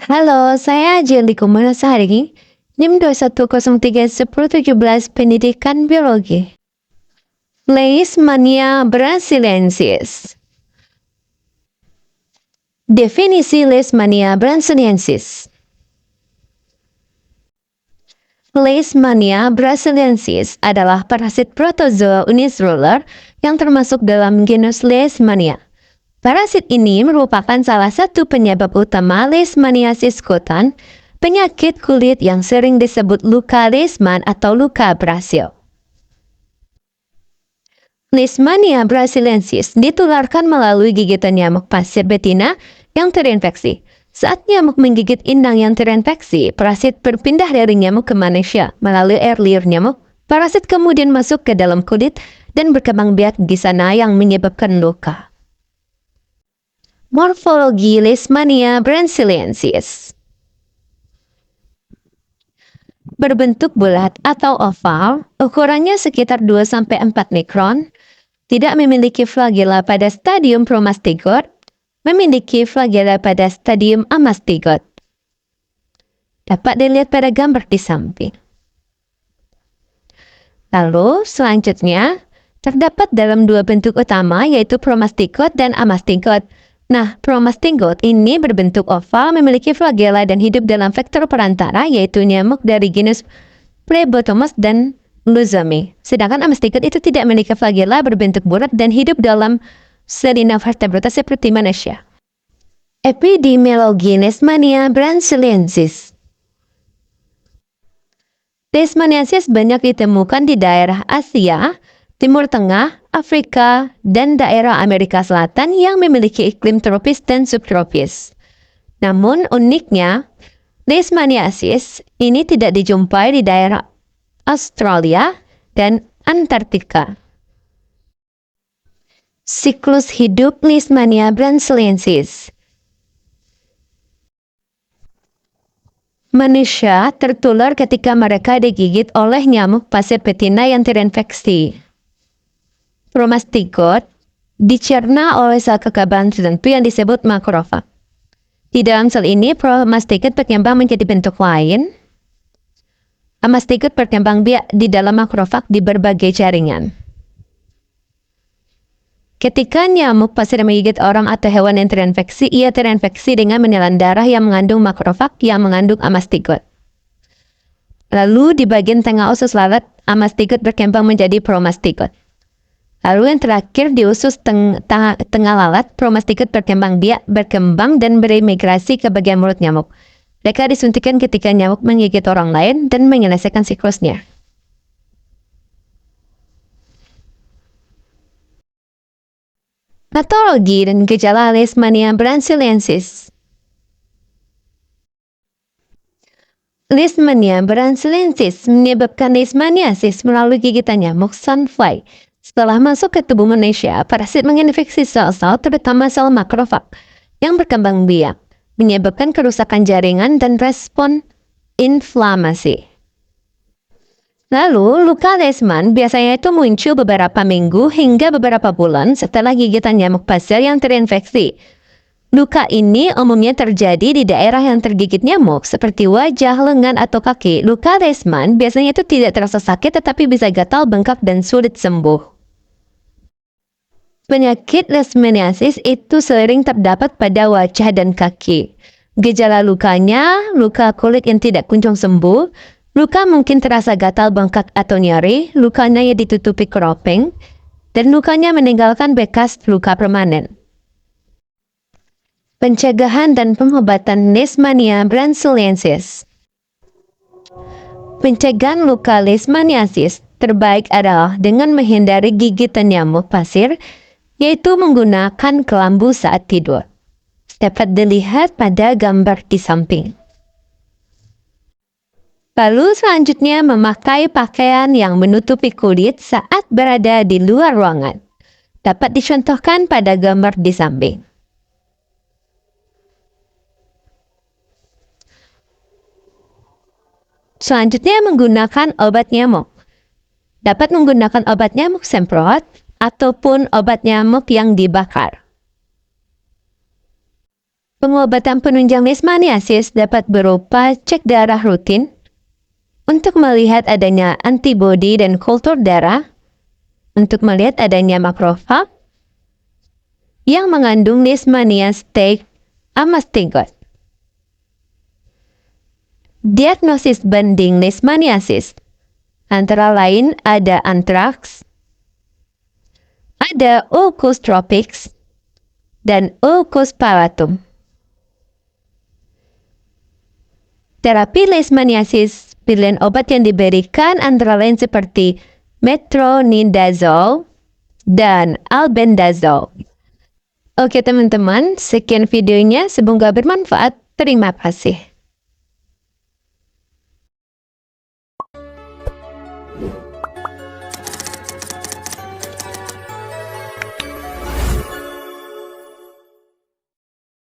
Halo, saya Jeli Kumanasari, NIM 21031017 Pendidikan Biologi. Leishmania brasiliensis. Definisi Leishmania brasiliensis. Leishmania brasiliensis adalah parasit protozoa unicelular yang termasuk dalam genus Leishmania. Parasit ini merupakan salah satu penyebab utama leishmaniasis kutan, penyakit kulit yang sering disebut luka Leishman atau luka Brasil. Leishmania brasiliensis ditularkan melalui gigitan nyamuk pasir betina yang terinfeksi. Saat nyamuk menggigit inang yang terinfeksi, parasit berpindah dari nyamuk ke manusia melalui air liur nyamuk. Parasit kemudian masuk ke dalam kulit dan berkembang biak di sana yang menyebabkan luka. Morfologi Leishmania brasiliensis. Berbentuk bulat atau oval, ukurannya sekitar 2-4 mikron, tidak memiliki flagela pada stadium promastigot, memiliki flagela pada stadium amastigot. Dapat dilihat pada gambar di samping. Lalu, selanjutnya, terdapat dalam dua bentuk utama yaitu promastigot dan amastigot. Nah, promastigot ini berbentuk oval, memiliki flagela dan hidup dalam vektor perantara yaitu nyamuk dari genus Plebotomus dan Luzomi. Sedangkan amastigot itu tidak memiliki flagela, berbentuk bulat dan hidup dalam Selina vertebrata seperti manusia. Epidemiologi Leishmania brasiliensis. Leishmaniasis banyak ditemukan di daerah Asia, Timur Tengah, Afrika, dan daerah Amerika Selatan yang memiliki iklim tropis dan subtropis. Namun uniknya, Leishmaniasis ini tidak dijumpai di daerah Australia dan Antartika. Siklus hidup Leishmania brasiliensis. Manusia tertular ketika mereka digigit oleh nyamuk pasir betina yang terinfeksi. Promastigot dicerna oleh sel kekebalan tertentu yang disebut makrofag. Di dalam sel ini, promastigot berkembang menjadi bentuk lain. Amastigot berkembang biak di dalam makrofag di berbagai jaringan. Ketika nyamuk pasir menggigit orang atau hewan yang terinfeksi, ia terinfeksi dengan menelan darah yang mengandung makrofag yang mengandung amastigot. Lalu di bagian tengah usus lalat, amastigot berkembang menjadi promastigot. Lalu yang terakhir di usus tengah lalat, promastigot berkembang biak, berkembang dan berimigrasi ke bagian mulut nyamuk. Mereka disuntikkan ketika nyamuk menggigit orang lain dan menyelesaikan siklusnya. Patologi dan gejala Leishmania brasiliensis. Leishmania brasiliensis menyebabkan leishmaniasis melalui gigitan nyamuk sunfly. Setelah masuk ke tubuh manusia, parasit menginfeksi sel-sel terutama sel makrofag yang berkembang biak, menyebabkan kerusakan jaringan dan respon inflamasi. Lalu, luka Leishman biasanya itu muncul beberapa minggu hingga beberapa bulan setelah gigitan nyamuk pasir yang terinfeksi. Luka ini umumnya terjadi di daerah yang tergigit nyamuk seperti wajah, lengan, atau kaki. Luka Leishman biasanya itu tidak terasa sakit tetapi bisa gatal, bengkak, dan sulit sembuh. Penyakit leishmaniasis itu sering terdapat pada wajah dan kaki. Gejala lukanya, luka kulit yang tidak kunjung sembuh, luka mungkin terasa gatal, bengkak, atau nyeri, lukanya yang ditutupi keropeng, dan lukanya meninggalkan bekas luka permanen. Pencegahan dan pengobatan Leishmania brasiliensis. Pencegahan luka leishmaniasis terbaik adalah dengan menghindari gigitan nyamuk pasir, yaitu menggunakan kelambu saat tidur. Dapat dilihat pada gambar di samping. Lalu selanjutnya memakai pakaian yang menutupi kulit saat berada di luar ruangan. Dapat dicontohkan pada gambar di samping. Selanjutnya menggunakan obat nyamuk. Dapat menggunakan obat nyamuk semprot ataupun obat nyamuk yang dibakar. Pengobatan penunjang leishmaniasis dapat berupa cek darah rutin untuk melihat adanya antibodi dan kultur darah, untuk melihat adanya makrofag yang mengandung leishmania stake amastigot. Diagnosis banding leishmaniasis antara lain ada antraks, ada ulcus tropics, dan ulcus palatum. Terapi leishmaniasis, pilihan obat yang diberikan antara lain seperti metronidazole dan albendazole. Oke teman-teman, sekian videonya, semoga bermanfaat. Terima kasih.